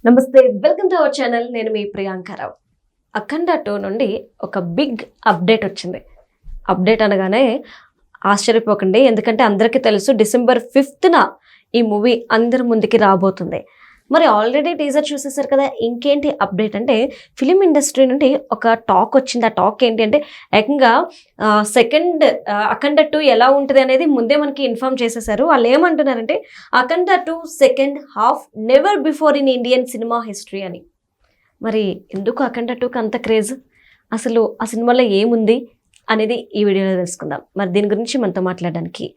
నమస్తే, welcome to our channel. నేను మీ ప్రియాంకారావు. అఖండ 2 నుండి ఒక బిగ్ అప్డేట్ వచ్చింది. అప్డేట్ అనగానే ఆశ్చర్యపోకండి, ఎందుకంటే అందరికీ తెలుసు December 5th ఈ మూవీ అందరి ముందుకి రాబోతుంది. మరి ఆల్రెడీ టీజర్ చూసేసారు కదా, ఇంకేంటి అప్డేట్ అంటే ఫిలిం ఇండస్ట్రీ నుండి ఒక టాక్ వచ్చింది. ఆ టాక్ ఏంటి అంటే ఏకంగా సెకండ్ అఖండ 2 ఎలా ఉంటుంది అనేది ముందే మనకి ఇన్ఫార్మ్ చేసేసారు. వాళ్ళు ఏమంటున్నారంటే అఖండ 2 second half never before in Indian cinema history అని. మరి ఎందుకు అఖండ 2కి అంత క్రేజ్, అసలు ఆ సినిమాలో ఏముంది అనేది ఈ వీడియోలో తెలుసుకుందాం. మరి దీని గురించి మనతో మాట్లాడడానికి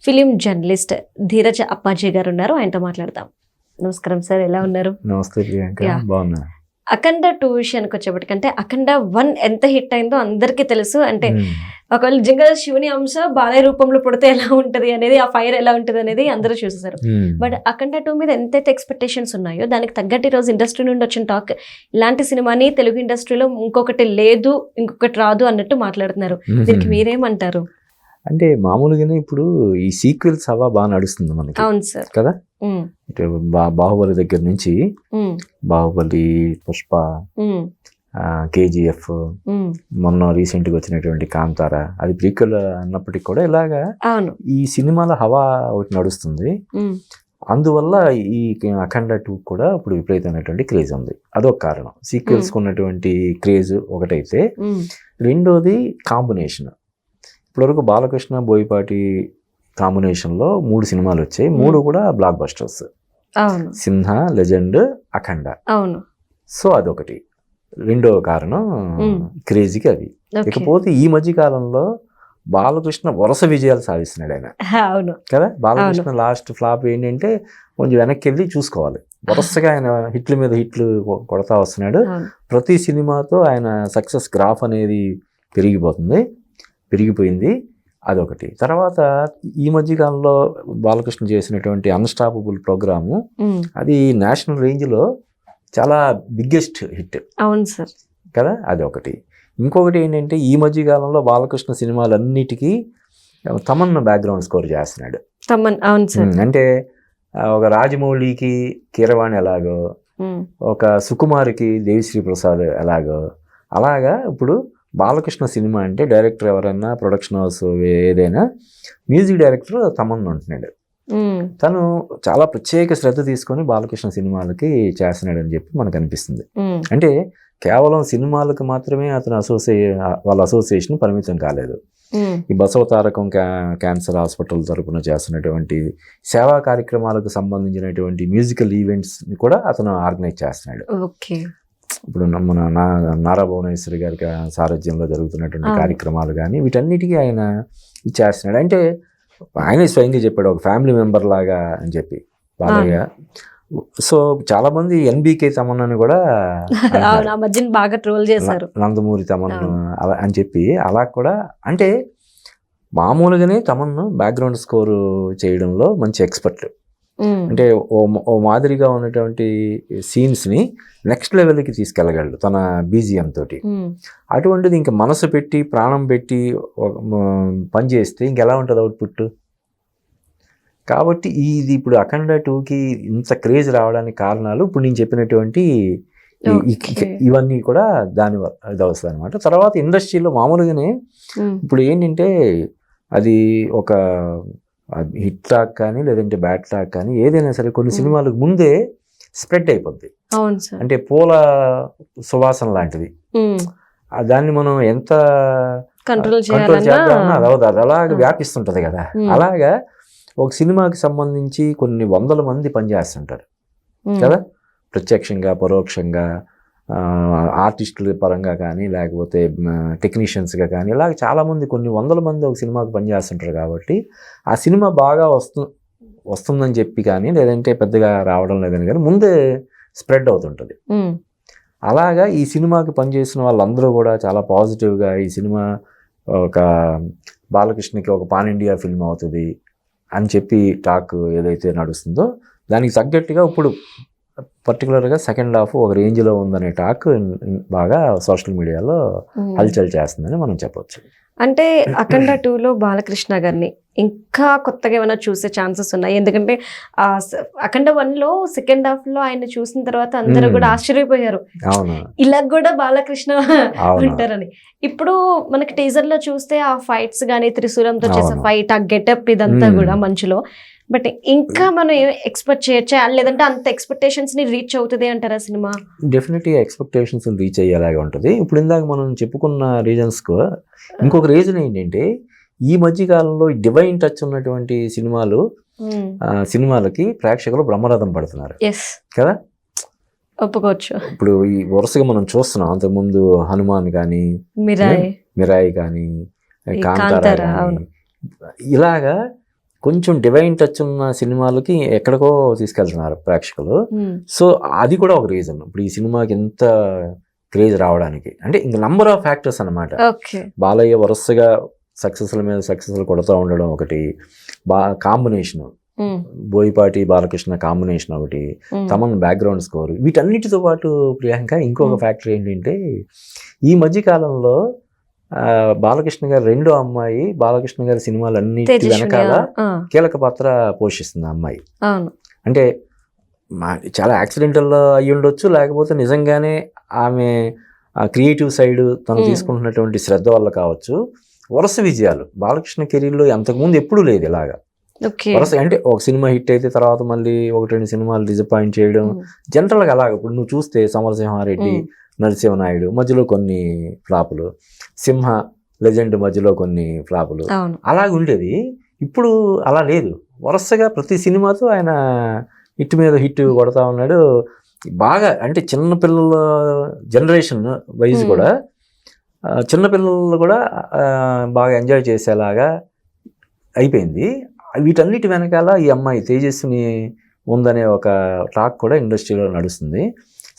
ఫిలిం జర్నలిస్ట్ ధీరజ్ అప్పాజీ గారు ఉన్నారు, ఆయనతో మాట్లాడదాం. నమస్కారం సార్, ఎలా ఉన్నారు? నమస్తే ప్రియాంక, బాగున్నా. అఖండ 2 విషయానికి వచ్చేప్పటికంటే అఖండ 1 ఎంత హిట్ అయిందో అందరికీ తెలుసు. అంటే ఒకవేళ నిజంగా శివుని అంశ బాలయ్య రూపంలో పుడితే ఎలా ఉంటది అనేది, ఆ ఫైర్ ఎలా ఉంటది అనేది అందరూ చూసేసారు. బట్ అఖండ 2 మీద ఎంతైతే ఎక్స్పెక్టేషన్స్ ఉన్నాయో దానికి తగ్గట్టు రోజు ఇండస్ట్రీ నుండి వచ్చిన టాక్ ఇలాంటి సినిమాని తెలుగు ఇండస్ట్రీలో ఇంకొకటి లేదు, ఇంకొకటి రాదు అన్నట్టు మాట్లాడుతున్నారు. దీనికి మీరేమంటారు? అంటే మామూలుగానే ఇప్పుడు ఈ సీక్వెల్స్ హవా బాగా నడుస్తుంది మనకి. అవును సార్ కదా, బాహుబలి దగ్గర నుంచి బాహుబలి, పుష్ప, KGF, మొన్న రీసెంట్ గా వచ్చినటువంటి కాంతార, అది ప్రీక్వెల్ అన్నప్పటికీ కూడా ఇలాగా ఈ సినిమాల హవా ఒకటి నడుస్తుంది. అందువల్ల ఈ అఖండ 2 కూడా ఇప్పుడు విపరీతమైనటువంటి క్రేజ్ ఉంది. అదొక కారణం, సీక్వెల్స్ ఉన్నటువంటి క్రేజ్ ఒకటైతే. రెండోది కాంబినేషన్. ఇప్పటివరకు బాలకృష్ణ, బోయపాటి కాంబినేషన్లో 3 సినిమాలు వచ్చాయి, 3 కూడా బ్లాక్ బస్టర్స్. సింహ, లెజెండ్, అఖండ. సో అదొకటి, రెండో కారణం క్రేజీకి అది. ఇకపోతే ఈ మధ్య కాలంలో బాలకృష్ణ వరుస విజయాలు సాధిస్తున్నాడు ఆయన. కదా, బాలకృష్ణ లాస్ట్ ఫ్లాప్ ఏంటంటే కొంచెం వెనక్కి వెళ్ళి చూసుకోవాలి. వరుసగా ఆయన హిట్ల మీద హిట్లు కొడతా వస్తున్నాడు. ప్రతి సినిమాతో ఆయన సక్సెస్ గ్రాఫ్ అనేది పెరిగిపోయింది. అదొకటి. తర్వాత ఈ మధ్యకాలంలో బాలకృష్ణ చేసినటువంటి అన్స్టాపబుల్ ప్రోగ్రాము, అది నేషనల్ రేంజ్లో చాలా బిగ్గెస్ట్ హిట్. అవును సార్. కదా, అదొకటి. ఇంకొకటి ఏంటంటే ఈ మధ్యకాలంలో బాలకృష్ణ సినిమాలన్నిటికీ తమన్ బ్యాక్గ్రౌండ్ స్కోర్ చేస్తున్నాడు. అంటే ఒక రాజమౌళికి కీరవాణి ఎలాగో, ఒక సుకుమార్కి దేవిశ్రీ ప్రసాద్ ఎలాగో, అలాగా ఇప్పుడు బాలకృష్ణ సినిమా అంటే డైరెక్టర్ ఎవరైనా, ప్రొడక్షన్ హౌస్ ఏదైనా, మ్యూజిక్ డైరెక్టర్ తమన్ ఉంటున్నాడు. తను చాలా ప్రత్యేక శ్రద్ధ తీసుకొని బాలకృష్ణ సినిమాలకి చేస్తున్నాడు అని చెప్పి మనకు అనిపిస్తుంది. అంటే కేవలం సినిమాలకు మాత్రమే అతను వాళ్ళ అసోసియేషన్ పరిమితం కాలేదు. ఈ బసవతారకం క్యాన్సర్ హాస్పిటల్ తరపున చేస్తున్నటువంటి సేవా కార్యక్రమాలకు సంబంధించినటువంటి మ్యూజికల్ ఈవెంట్స్ ని కూడా అతను ఆర్గనైజ్ చేస్తున్నాడు. ఇప్పుడు మన నారా భువనేశ్వరి గారి సారథ్యంలో జరుగుతున్నటువంటి కార్యక్రమాలు కానీ వీటన్నిటికీ ఆయన ఇచ్చేస్తున్నాడు. అంటే ఆయన స్వయంగా చెప్పాడు, ఒక ఫ్యామిలీ మెంబర్ లాగా అని చెప్పి బాలయ్య. సో చాలా మంది NBK తమన్నని కూడా బాగా ట్రోల్ చేశారు, నందమూరి తమన్ను అలా అని చెప్పి. అలా కూడా అంటే మామూలుగానే తమన్ను బ్యాక్గ్రౌండ్ స్కోర్ చేయడంలో మంచి ఎక్స్పర్ట్. అంటే ఓ మాదిరిగా ఉన్నటువంటి సీన్స్ని నెక్స్ట్ లెవెల్కి తీసుకెళ్ళగలడు తన BGM తోటి. అటువంటిది ఇంకా మనసు పెట్టి ప్రాణం పెట్టి పని చేస్తే ఇంకెలా ఉంటుంది అవుట్పుట్. కాబట్టి ఇది ఇప్పుడు అఖండ 2కి ఇంత క్రేజ్ రావడానికి కారణాలు ఇప్పుడు నేను చెప్పినటువంటి ఇవన్నీ కూడా దాని ఇది వస్తుంది అనమాట. తర్వాత ఇండస్ట్రీలో మామూలుగానే ఇప్పుడు ఏంటంటే అది ఒక హిట్ టాక్ కానీ లేదంటే బ్యాడ్ టాక్ కానీ ఏదైనా సరే కొన్ని సినిమాలకు ముందే స్ప్రెడ్ అయిపోద్ది. అంటే పూల సువాసన లాంటిది. దాన్ని మనం ఎంత కంట్రోల్ చేద్దామన్నా అది అవదు, అది అలాగే వ్యాపిస్తుంటది కదా. అలాగా ఒక సినిమాకి సంబంధించి కొన్ని వందల మంది పనిచేస్తుంటారు కదా, ప్రత్యక్షంగా పరోక్షంగా, ఆర్టిస్టుల పరంగా కానీ లేకపోతే టెక్నీషియన్స్గా కానీ, ఇలాగ చాలామంది కొన్ని వందల మంది ఒక సినిమాకి పనిచేస్తుంటారు. కాబట్టి ఆ సినిమా బాగా వస్తుందని చెప్పి కానీ లేదంటే పెద్దగా రావడం లేదని కానీ ముందే స్ప్రెడ్ అవుతుంటుంది. అలాగా ఈ సినిమాకి పనిచేసిన వాళ్ళందరూ కూడా చాలా పాజిటివ్గా ఈ సినిమా ఒక బాలకృష్ణకి ఒక పాన్ ఇండియా ఫిల్మ్ అవుతుంది అని చెప్పి టాక్ ఏదైతే నడుస్తుందో దానికి తగ్గట్టుగా ఇప్పుడు పర్టికులర్గా సెకండ్ హాఫ్ ఒక రేంజ్లో ఉందనే టాక్ బాగా సోషల్ మీడియాలో హల్చల్ చేస్తుందని మనం చెప్పొచ్చు. అంటే అఖండ 2లో బాలకృష్ణ గారిని ఇంకా కొత్తగా ఏమైనా చూసే ఛాన్సెస్ ఉన్నాయి? ఎందుకంటే అఖండ 1లో సెకండ్ హాఫ్ లో ఆయన చూసిన తర్వాత అందరూ కూడా ఆశ్చర్యపోయారు, అవును ఇలా కూడా బాలకృష్ణ అవును ఉంటారని. ఇప్పుడు మనకి టీజర్ లో చూస్తే ఆ ఫైట్స్ గానీ, త్రిశూలంతో చేసే అవును. ఫైట్, ఆ గెటప్ ఇదంతా కూడా మంచులో, బట్ ఇంకా మనం ఎక్స్పెక్ట్ చేయొచ్చా, లేదంటే అంత ఎక్స్పెక్టేషన్స్ ని రీచ్ అవుతుంది అంటారా సినిమా? డెఫినెట్గా ఎక్స్పెక్టేషన్స్ రీచ్ అయ్యేలాగా ఉంటుంది. ఇప్పుడు ఇందాక మనం చెప్పుకున్న రీజన్స్కు ఇంకొక రీజన్ ఏంటంటే, ఈ మధ్య కాలంలో డివైన్ టచ్ ఉన్నటువంటి సినిమాలకి ప్రేక్షకులు బ్రహ్మరథం పడుతున్నారు ఎస్, కదా. ఒప్పుకోవచ్చు. ఇప్పుడు ఈ వరుసగా మనం చూస్తున్నాం, అంతకుముందు హనుమాన్ కానీ, మిరాయి కానీ, కాంతారా కాంతారా, కానీ, ఇలాగా కొంచెం డివైన్ టచ్ ఉన్న సినిమాలకి ఎక్కడికో తీసుకెళ్తున్నారు ప్రేక్షకులు. సో అది కూడా ఒక రీజన్ ఇప్పుడు ఈ సినిమాకి ఎంత క్రేజ్ రావడానికి. అంటే ఇంక నంబర్ ఆఫ్ ఫ్యాక్టర్స్ అనమాట. బాలయ్య వరుసగా సక్సెస్ల మీద సక్సెస్లు కొడుతూ ఉండడం ఒకటి, కాంబినేషన్ బోయపాటి బాలకృష్ణ కాంబినేషన్ ఒకటి, తమన్ బ్యాక్గ్రౌండ్ స్కోర్, వీటన్నిటితో పాటు ప్రియాంక ఇంకొక ఫ్యాక్టర్ ఏంటంటే, ఈ మధ్య కాలంలో బాలకృష్ణ గారి రెండో అమ్మాయి బాలకృష్ణ గారి సినిమాలు అన్నిటి వెనకాల కీలక పాత్ర పోషిస్తుంది ఆ అమ్మాయి. అంటే చాలా యాక్సిడెంటల్ అయ్యి ఉండొచ్చు, లేకపోతే నిజంగానే ఆమె క్రియేటివ్ సైడ్ తను తీసుకుంటున్నటువంటి శ్రద్ధ వల్ల కావచ్చు, వరుస విజయాలు బాలకృష్ణ కెరీర్లో అంతకుముందు ఎప్పుడూ లేదు ఇలాగా. వరుస అంటే ఒక సినిమా హిట్ అయితే తర్వాత మళ్ళీ 1-2 సినిమాలు డిసప్పాయింట్ చేయడం జనరల్గా అలాగ. ఇప్పుడు నువ్వు చూస్తే సమరసింహారెడ్డి, నరసింహనాయుడు మధ్యలో కొన్ని ఫ్లాపులు, సింహ లెజెండ్ మధ్యలో కొన్ని ఫ్లాపులు, అలాగ ఉండేది. ఇప్పుడు అలా లేదు, వరుసగా ప్రతి సినిమాతో ఆయన హిట్ మీద హిట్ కొడతా ఉన్నాడు. బాగా అంటే చిన్నపిల్లల జనరేషన్ వైజ్ కూడా చిన్నపిల్లలు కూడా బాగా ఎంజాయ్ చేసేలాగా అయిపోయింది. వీటన్నిటి వెనకాల ఈ అమ్మాయి తేజస్విని ఉందనే ఒక టాక్ కూడా ఇండస్ట్రీలో నడుస్తుంది.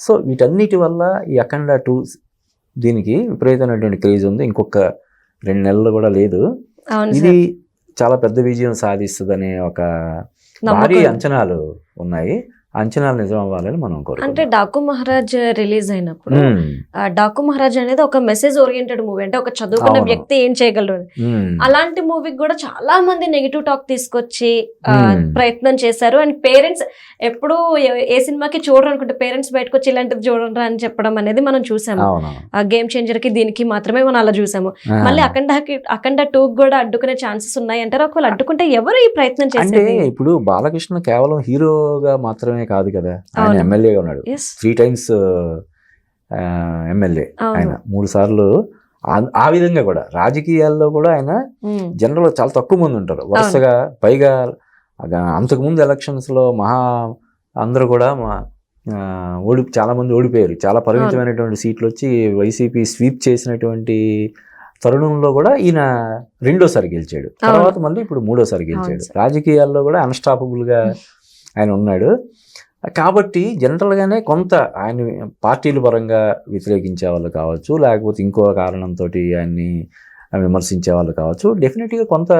సో వీటన్నిటి వల్ల ఈ అఖండ 2 దీనికి విపరీతమైనటువంటి క్రేజ్ ఉంది. ఇంకొక 2 నెలలు కూడా లేదు, ఇది చాలా పెద్ద విజయం సాధిస్తుందనే ఒక భారీ అంచనాలు ఉన్నాయి. అంచనాలు నిజం అవ్వాలని మనం కోరుకుంటున్నాం. అంటే డాకు మహారాజ్ రిలీజ్ అయినప్పుడు డాకు మహారాజ్ అనేది ఒక మెసేజ్ ఓరియంటెడ్ మూవీ, అంటే ఒక చదువుకున్న వ్యక్తి ఏం చేయగలరు, అలాంటి మూవీకి కూడా చాలా మంది నెగిటివ్ టాక్ తీసుకొచ్చి ప్రయత్నం చేశారు. అండ్ పేరెంట్స్ ఎప్పుడు ఏ సినిమాకి చూడరు అనుకుంటే పేరెంట్స్ బయటకు వచ్చి ఇలాంటిది చూడరు అని చెప్పడం అనేది మనం చూసాము. గేమ్ చేంజర్ కి దీనికి మాత్రమే మనం అలా చూసాము. మళ్ళీ అఖండ 2 కూడా అడ్డుకునే ఛాన్సెస్ ఉన్నాయి అంటారు. ఒకవేళ అడ్డుకుంటే ఎవరు ఈ ప్రయత్నం చేశారు? ఇప్పుడు బాలకృష్ణ కేవలం హీరోగా మాత్రమే కాదు కదా, ఆయన ఎమ్మెల్యేగా ఉన్నాడు, 3 times ఎమ్మెల్యే ఆయన, 3 సార్లు. ఆ విధంగా కూడా రాజకీయాల్లో కూడా ఆయన జనరల్ చాలా తక్కువ మంది ఉంటారు వరుసగా. పైగా అంతకుముందు ఎలక్షన్స్ లో అందరూ కూడా చాలా మంది ఓడిపోయారు, చాలా పరిమితమైనటువంటి సీట్లు వచ్చి వైసీపీ స్వీప్ చేసినటువంటి తరుణంలో కూడా ఈయన 2వ సారి గెలిచాడు, తర్వాత మళ్ళీ ఇప్పుడు 3వ సారి గెలిచాడు. రాజకీయాల్లో కూడా అన్స్టాపబుల్ గా ఆయన ఉన్నాడు. కాబట్టి జనరల్గానే కొంత ఆయన పార్టీల పరంగా వ్యతిరేకించే వాళ్ళు కావచ్చు, లేకపోతే ఇంకో కారణంతో ఆయన్ని విమర్శించే వాళ్ళు కావచ్చు, డెఫినెట్గా కొంత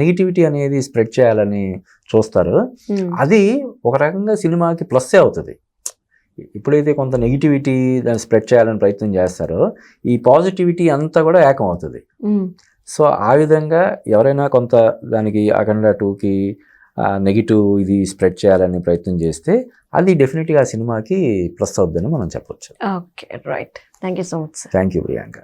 నెగిటివిటీ అనేది స్ప్రెడ్ చేయాలని చూస్తారు. అది ఒక రకంగా సినిమాకి ప్లస్సే అవుతుంది. ఎప్పుడైతే కొంత నెగిటివిటీ దాన్ని స్ప్రెడ్ చేయాలని ప్రయత్నం చేస్తారో ఈ పాజిటివిటీ అంతా కూడా ఏకం అవుతుంది. సో ఆ విధంగా ఎవరైనా కొంత దానికి అఖండ 2కి నెగిటివ్ ఇది స్ప్రెడ్ చేయాలని ప్రయత్నం చేస్తే అది డెఫినెట్గా ఆ సినిమాకి ప్లస్ అవుతుందని మనం చెప్పొచ్చు. Okay, right. Thank you so much. Thank you Priyanka.